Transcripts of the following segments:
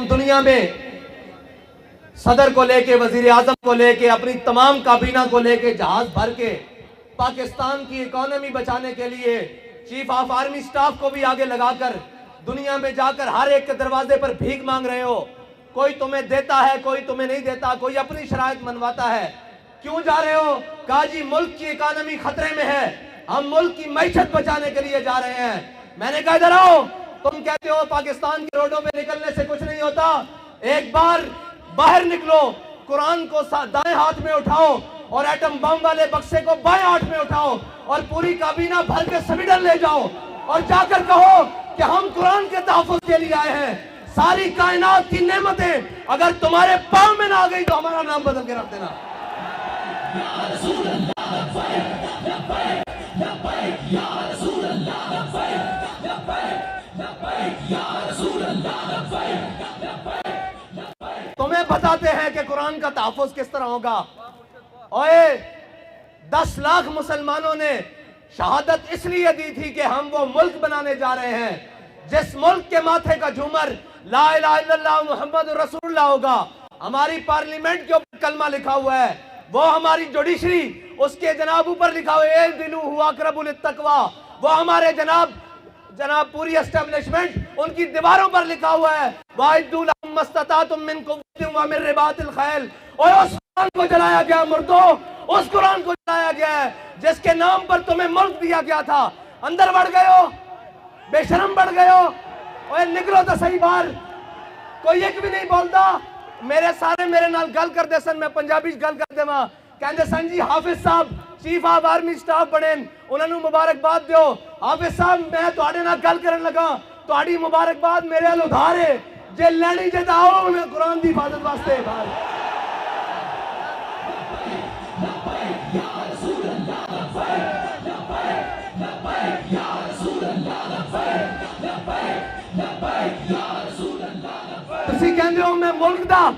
تم دنیا میں صدر کو لے کے، وزیر اعظم کو لے کے، اپنی تمام کابینہ کو لے کے جہاز بھر کے پاکستان کی اکانومی بچانے کے لیے چیف آف آرمی سٹاف کو بھی آگے لگا کر دنیا میں جا کر ہر ایک کے دروازے پر بھیک مانگ رہے ہو. کوئی تمہیں دیتا ہے، کوئی تمہیں نہیں دیتا، کوئی اپنی شرائط منواتا ہے. کیوں جا رہے ہو؟ کہا جی ملک کی اکانومی خطرے میں ہے، ہم ملک کی معیشت بچانے کے لیے جا رہے ہیں. میں نے کہا ادھر آؤ. تم کہتے ہو پاکستان کے روڈوں پہ نکلنے سے کچھ نہیں ہوتا. ایک بار باہر نکلو، قرآن کو دائیں ہاتھ میں اٹھاؤ اور ایٹم بم والے بکسے کو بائیں ہاتھ میں اٹھاؤ اور پوری کابینہ بھر کے سویڈن لے جاؤ اور جا کر کہو کہ ہم قرآن کے تحفظ کے لیے آئے ہیں. ساری کائنات کی نعمتیں اگر تمہارے پاؤں میں نہ آ گئی تو ہمارا نام بدل کے رکھ دینا. تمہیں بتاتے ہیں کہ قرآن کا تحفظ کس طرح ہوگا. اوئے 10 لاکھ مسلمانوں نے شہادت اس لیے دی تھی کہ ہم وہ ملک بنانے جا رہے ہیں جس ملک کے ماتھے کا جھومر لا الہ الا اللہ محمد رسول اللہ ہوگا. ہماری پارلیمنٹ کے اوپر کلمہ لکھا ہوا ہے، وہ ہماری جوڈیشری اس کے جناب اوپر لکھا ہوا ہے اعدلوا هو اقرب للتقوی، وہ ہمارے جناب پوری اسٹیبلشمنٹ ان کی دیواروں پر لکھا ہوا ہے وَأَعِدُّوا لَهُم مَّا اسْتَطَعْتُم مِّن قُوَّةٍ وَمِن رِّبَاطِ الْخَيْلِ. اور اس قرآن کو جلایا گیا مردوں، اس قرآن کو جلایا گیا ہے جس کے نام پر تمہیں ملک دیا گیا تھا. اندر بڑھ گئے ہو، بے شرم بڑھ گئے ہو. اوے نکلو تو صحیح باہر. کوئی ایک بھی نہیں بولتا. میرے نال گل کر دے سن، میں پنجابی گل کر دے ماں کہندے سن جی حافظ صاحب چیف آف آرمی سٹاف بنے، انہوں نے مبارکباد دیو. حافظ صاحب میں تواڈے نال گل کرن لگا، تواڈی مبارکباد میرے ال ادھار ہے، جے لینی جے تا آؤ میں قرآن دی حفاظت واسطے باہر. تسی کہندے ہو میں ملک دا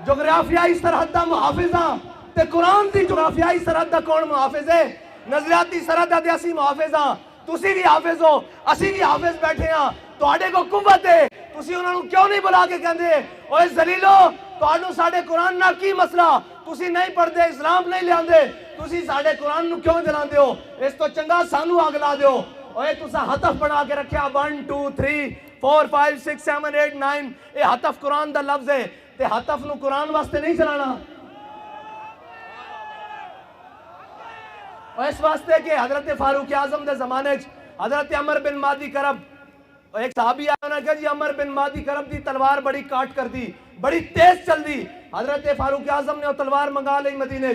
جغرافیائی سرحد دا محافظ ہاں، تے قرآن دی جغرافیائی سرحد دا کون محافظ ہے؟ نظریاتی سرحد دا اسی محافظ ہاں. تسی بھی حافظ ہو، اسی بھی حافظ بیٹھے ہاں. تواڈے کو قوت ہے، تسی انہاں نوں کیوں نہیں بلا کے کہندے اوے ذلیلو تواڈوں ساڈے قرآن نال کی مسئلہ؟ تسی نہیں پڑھدے، اسلام نہیں لیاندے، تسی ساڈے قرآن نوں کیوں جلاندے ہو؟ اس تو چنگا سانو اگ لا دیو. اوے تساں ہتف بنا کے رکھیا 1 2 3 4 5 6 7 8 9. اے ہتف قرآن دا لفظ ہے تے ہتف نو قرآن واسطے نہیں چلانا. اور اس واسطے کہ حضرت فاروق اعظم دے زمانے حضرت عمر بن مادی کرب ایک صحابی آیا نا کہ جی عمر بن مادی کرب دی تلوار بڑی کاٹ کر دی، بڑی تیز چل دی. حضرت فاروق اعظم نے وہ تلوار منگا لی مدینے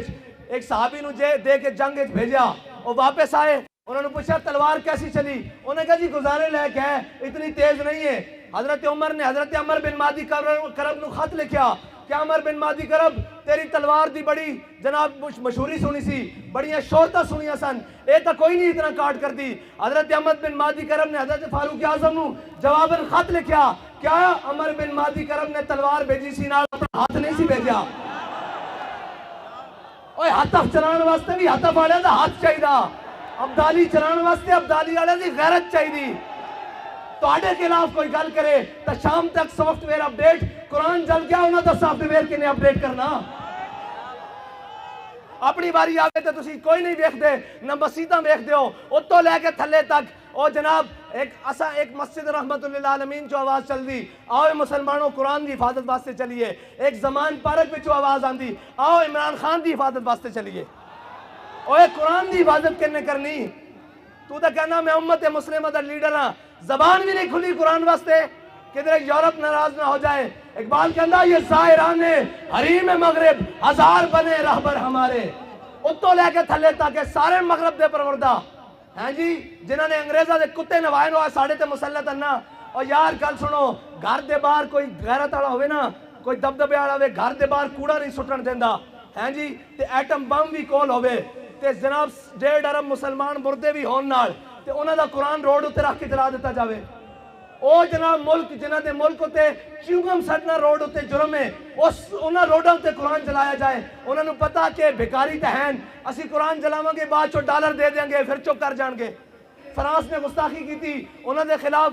ایک صحابی نو دے کے جنگ بھیجا. وہ واپس آئے، انہوں نے پوچھا تلوار کیسی چلی؟ انہوں نے کہا جی گزارے لائق ہے، اتنی تیز نہیں ہے. حضرت عمر نے حضرت عمر بن مادی کرب نو خط لکھیا کہ عمر بن مادی کرب تیری تلوار دی بڑی جناب مشہوری سنی سی، بڑیاں شہرتاں سنیاں سن، اے تا کوئی نہیں اتنا کاٹ کر دی. حضرت عمر بن مادی کرب نے حضرت فاروق اعظم نو جواباً خط لکھیا کیا عمر بن مادی کرب نے تلوار بھیجی سی نال اپنا ہاتھ نہیں سی بھیجا. اوے ہتف چلان واسطے بھی ہتف والے دا ہاتھ چاہیدا، ابدالی چلان واسطے ابدالی والے دی غیرت چاہیدی. تواڈے خلاف کوئی گل کرے تو شام تک سافٹ ویئر اپڈیٹ، قرآن جل گیا انہاں دا سافٹ ویئر کنے اپڈیٹ کرنا. اپنی باری آگے تو تسی کوئی نہیں ویکھ دے، نہ مسیطاں ویکھ دیو اتوں لے کے تھلے تک. او جناب ایک مسجد رحمت للعالمین چو آواز چل دی آؤ مسلمانوں قرآن دی حفاظت واسطے چلیے. ایک زمان پارک وچوں آواز آندی آؤ عمران خان دی حفاظت واسطے چلیے. اوے قرآن دی حفاظت کرنے کرنی تو تا کہنا میں امت مسلمہ دا لیڈر ہاں، زبان بھی نہیں کھلی قرآن واسطے کدھر یورپ ناراض نہ ہو جائے. اقبال کہندا یہ زائران حریم مغرب ہزار بنے رہبر ہمارے. اتوں لے کے تھلے تک سارے مغرب دے پروردہ ہیں جی جنہوں نے انگریزہ دے کتے نوائے نو ساڑھے تے مسلط انا. اور یار گل سنو، گھر دے باہر کوئی غیرت والا ہوئے نا، کوئی دبدبے والا ہوئے، گھر دے باہر کوڑا نہیں سٹن دیندا ہیں جی، تے ایٹم بم بھی کول ہوئے تے جناب 1.5 ارب مسلمان مردے بھی ہون نال تے انہاں دا قرآن روڈ اتنے رکھ کے جلا دیتا جاوے. او جناب ملک جنہاں دے ملک ہوتے چیوگم سٹنا روڈ ہوتے جرم ہے، انہاں روڈاں ہوتے قرآن جلایا جائے. انہاں نو پتا کہ بھکاری تے ہیں، اسی قرآن جلاواں گے بعد چو ڈالر دے دیں گے پھر چپ کر جان گے. فرانس نے گستاخی کی تھی، انہاں دے خلاف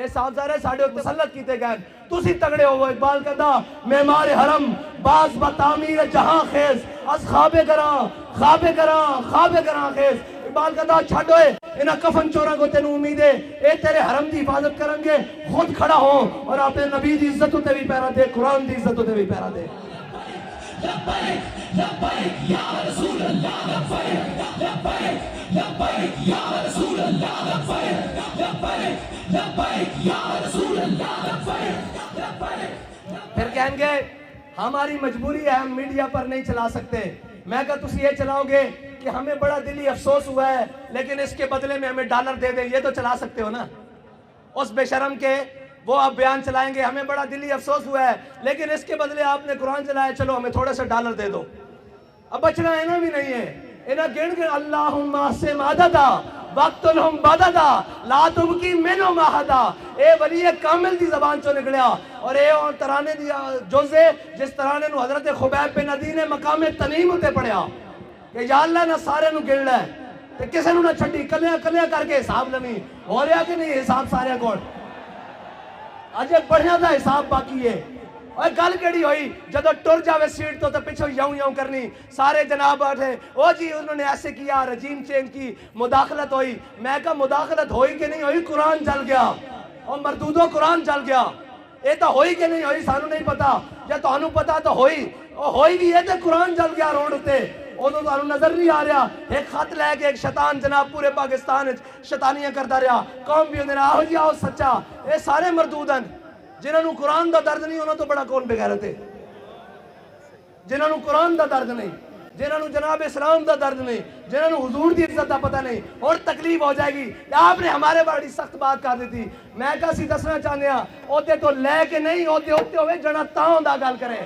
اے صاحبزادے ساڈے تے مسلط کیتے گئے تسی تگڑے ہوو اقبال کہندا معمار حرم باز بتعمیر جہاں خیز از خواب گراں خیز اقبال کہندا چھڈ ہوئے انہاں کفن چوراں کو تینوں امید ہے اے تیرے حرم دی حفاظت کرن گے خود کھڑا ہو اور اپنے نبی دی عزت تے بھی پیرا دے قرآن دی عزت تے بھی پیرا دے لبیک لبیک یا رسول اللہ لبیک لبیک لبیک یا رسول اللہ لبیک لبیک لبیک یا رسول اللہ لبیک لبیک پھر کہیں گے ہماری مجبوری ہے ہم میڈیا پر نہیں چلا سکتے میں کہا تسی یہ چلاؤ گے کہ ہمیں بڑا دلی افسوس ہوا ہے لیکن اس کے بدلے میں ہمیں ڈالر دے دیں یہ تو چلا سکتے ہو نا اس بے شرم کے وہ آپ بیان چلائیں گے ہمیں بڑا دلی افسوس ہوا ہے لیکن اس کے بدلے آپ نے قرآن چلایا چلو ہمیں تھوڑے سے ڈالر دے دو اب بچنا اینا بھی نہیں ہے اینا گن کے اللہم آسم عددا وقتلہم بددا لا تبکی منو مہدا اے ولی کامل دی زبان چو نکلیا اور اے ترانے دی جوزے جس ترانے نو حضرت خبیب بن عدی نے مقام تنیم ہوتے پڑھیا کہ یا اللہ نہ سارے نو گن لے تے کسے نو نہ چھٹی کلیاں کر کے حساب لمی ہو رہا کہ نہیں حساب سارے کوڑ اجے بڑھیا دا حساب باقی ہے اور گل کیڑی ہوئی جدو ٹر جاوے سیٹ تو پیچھو یوں کرنی سارے جناب آٹھے او جی انہوں نے ایسے کیا رجیم چینج کی مداخلت ہوئی میں کہا مداخلت ہوئی کہ نہیں ہوئی قرآن جل گیا اور مردودوں قرآن جل گیا اے تو ہوئی کہ نہیں ہوئی سانو نہیں پتا یا تو انہوں پتا تو ہوئی بھی ہے تو قرآن جل گیا روڈ ہوتے انہوں تو نظر نہیں آ رہا ایک خط لے کے ایک شیطان جناب پورے پاکستان شیطانیاں کرتا رہا قوم بھی انہیں آہو جی آہو سچا اے سارے مردودن جنہوں نے قرآن دا درد نہیں انہوں تو بڑا کون بغیرت ہے جنہوں نے قرآن دا درد نہیں جنہوں نے جناب اسلام دا درد نہیں جنہوں نے حضور دی عزت دا پتہ نہیں اور تکلیف ہو جائے گی آپ نے ہمارے بڑی سخت بات کر دی تھی میں کہا سی دسنا چاہنے ہاں اوتے تو لے کے نہیں ہوتے ہوئے جنا تاؤں دا گل کرے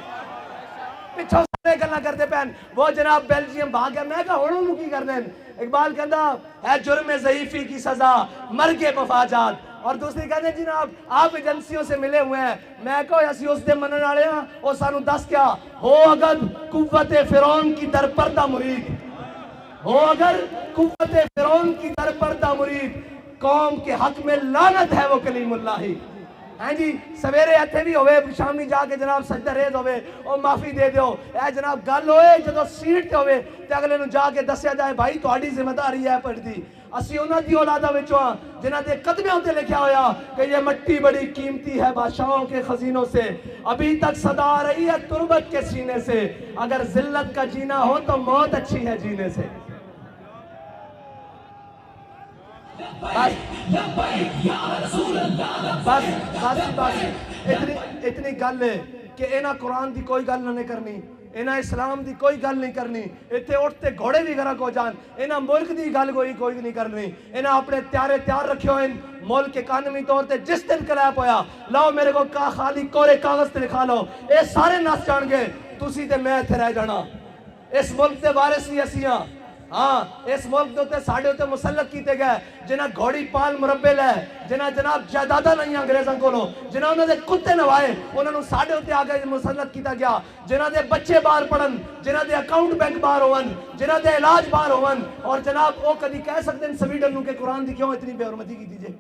پچھو سارے گلنا کرتے پہن وہ جناب بیلجیم بھاگ گیا میں کہا انہوں کی کر دیں اقبال کہندا ہے جرم ضعیفی کی سزا مرگ مفاجات اور دوسری کہتے ہیں جناب آپ ایجنسیوں سے ملے ہوئے ہیں میں کہو ایسی اس دے منن آڑے ہیں اور سانو دس کیا ہو اگر قوت فرعون کی در پردہ مرید ہو اگر قوت فرعون کی در پردہ مرید قوم کے حق میں لعنت ہے وہ کلیم اللہ ہی ہاں جی سویرے ایتھے بھی ہوئے شامی جا کے جناب سجدہ ریز ہوئے اور معافی دے دیو اے جناب گل ہوئے جدو سیٹ تے ہوئے تے اگلے نو جا کے دسیا جائے بھائی تہاڈی ذمہ داری ہے پڑھ دی اسی انہاں دی اولاداں وچوں جنہاں دے قدموں تے لکھیا ہویا کہ یہ مٹی بڑی قیمتی ہے بادشاہوں کے خزینوں سے ابھی تک صدا آ رہی ہے تربت کے سینے سے اگر ذلت کا جینا ہو تو موت اچھی ہے جینے سے بس اتنی گل ہے کہ اینا قرآن دی کوئی گل نہیں کرنی اینا اسلام دی کوئی گل نہیں کرنی ایتھے اٹھتے گھوڑے بھی گھرہ کو جان اینا ملک دی گل کوئی نہیں کرنی اینا اپنے تیار رکھے ہوئے ملک کے قانونی طور تے جس دن کلیپ ہویا لاؤ میرے کو خالی کورے کاغذ تے لکھا لو اے سارے ناس جان گے تسی تے میں ایتھے رہ جانا اس ملک تے وارث ہی اسیاں ہاں اس ملک دوتے ساڑھے ہوتے مسلط کیتے گئے جنہ گھوڑی پال مربے لے جنہ جناب جائیدادہ نہیں انگریزاں کو لو جنہ انہوں نے کتے نوائے انہوں نے ساڑھے ہوتے آگے مسلط کیتا گیا جنہ دے بچے باہر پڑھن جنہ دے اکاؤنٹ بینک باہر ہوون جنہ دے علاج باہر ہوون اور جناب وہ کدی کہہ سکتے ہیں سویڈن کے قرآن دی کیوں اتنی بے حرمتی کی دیجئے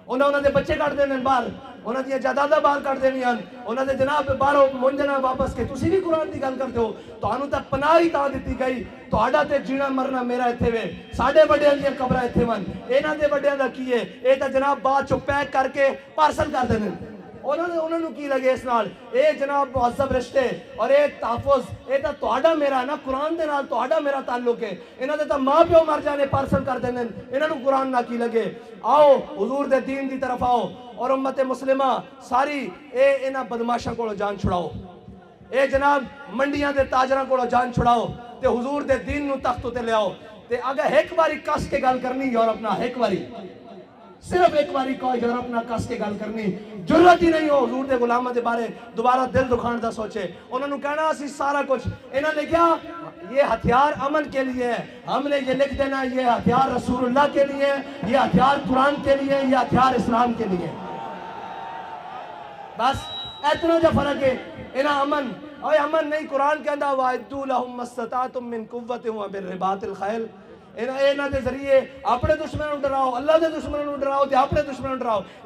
انہوں نے بچے کٹ دینے باہر انہوں نے جائیدادہ باہر کٹ دینی انہوں نے جناب باہروں منجنا واپس کے تسی بھی قرآن دی گل کرتے ہو تو انہوں تک پناہ ہی تاں دیتی گئی تو آڈا تے جینا مرنا میرا اتھے وے ساڑھے بڑے اندیا قبرہ اتھے ون اینا دے بڑے اندہ کیے اے تا جناب بات چو پیک کر کے پارسل کر دینے انہوں نے کی لگے اس نال اے جناب معذب رشتے اور اے تحفظ اے تا توڑا میرا نا قرآن دے نال توڑا میرا تعلق ہے انہوں نے تا ماں پیو مر جانے پارسل کر دینے انہوں نے قرآن نہ کی لگے آؤ حضور دے دین دی طرف آؤ اور امت مسلمہ ساری اے انہاں بدماشاں کو جان چھڑاؤ اے جناب منڈیاں دے تاجراں کو جان چھڑاؤ تے حضور دے دین نو تختوں تے لے آؤ تے اگر ایک باری کس کے گل کرنی یورپ نہ ایک باری صرف ایک باری کوئی یورپ نہ کس کے گل کرنی ضرورت ہی نہیں ہو حضور دے غلامہ دے بارے دوبارہ دل دکھان دا سوچے انہوں نے کہنا اسی سارا کچھ انہوں نے کیا یہ ہتھیار امن کے لیے ہے ہم نے یہ لکھ دینا یہ ہتھیار رسول اللہ کے لیے یہ ہتھیار قرآن کے لیے یہ ہتھیار اسلام کے لیے بس اتنا جو فرق ہے انہاں امن اور امن نہیں قرآن کہندا وَاعِدُّوا لَهُم مَّا اسْتَطَعْتُم مِّن قُوَّةٍ وَمِن رِّبَاطِ الْخَيْلِ ਇਹਨਾਂ ਦੇ ਜ਼ਰੀਏ اپنے دشمنوں ਨੂੰ ਡਰਾਓ, اللہ ਦੇ دشمنوں ਨੂੰ ਡਰਾਓ ਤੇ ਆਪਣੇ ਦੁਸ਼ਮਣਾਂ ਨੂੰ ਡਰਾਓ।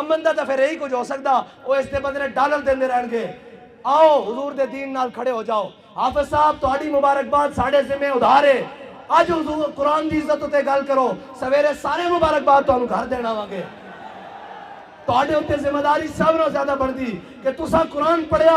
ਅਮਨ ਦਾ ਤਾਂ ਫਿਰ ਇਹੀ ਕੁਝ ਹੋ ਸਕਦਾ, ਉਹ ਇਸ ਦੇ ਬਦਲੇ ਡਾਲਰ ਦਿੰਦੇ ਰਹਿਣਗੇ। ਆਓ ਹਜ਼ੂਰ ਦੇ دین ਨਾਲ ਖੜੇ ਹੋ ਜਾਓ। ਹਾਫਿਜ਼ ਸਾਹਿਬ ਤੁਹਾਡੀ ਮੁਬਾਰਕਬਾਦ ਸਾਡੇ ਜ਼ਿੰਮੇ ਉਧਾਰ ਹੈ। ਅੱਜ ਹਜ਼ੂਰ ਕੁਰਾਨ ਦੀ ਇੱਜ਼ਤ ਉਤੇ ਗੱਲ ਕਰੋ, ਸਵੇਰੇ ਸਾਰੇ ਮੁਬਾਰਕਬਾਦ ਤੁਹਾਨੂੰ ਘਰ ਦੇਣ ਆਵਾਂਗੇ। ਤੁਹਾਡੇ ਉੱਤੇ ਜ਼ਿੰਮੇਵਾਰੀ ਸਭ ਨਾਲੋਂ ਜ਼ਿਆਦਾ ਬਣਦੀ ਕਿ ਤੁਸੀਂ ਕੁਰਾਨ ਪੜਿਆ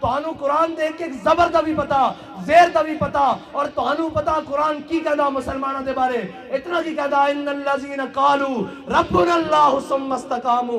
ਤੁਹਾਨੂੰ ਕੁਰਾਨ ਦੇ ਇੱਕ ਜ਼ਬਰ ਦਾ ਵੀ ਪਤਾ, ਜ਼ੇਰ ਦਾ ਵੀ ਪਤਾ, ਔਰ ਤੁਹਾਨੂੰ ਪਤਾ ਕੁਰਾਨ ਕੀ ਕਹਿੰਦਾ ਮੁਸਲਮਾਨਾਂ ਦੇ ਬਾਰੇ। ਇਤਨਾ ਕੀ ਕਹਿੰਦਾ, ਇਨੱਲਜ਼ੀਨ ਕਾਲੂ ਰੱਬੁਨਾ ਅੱਲਾਹੁ ਸੁම්ਮਾ ਇਸਤਕਾਮੂ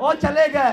ਉਹ ਚਲੇ ਗਏ,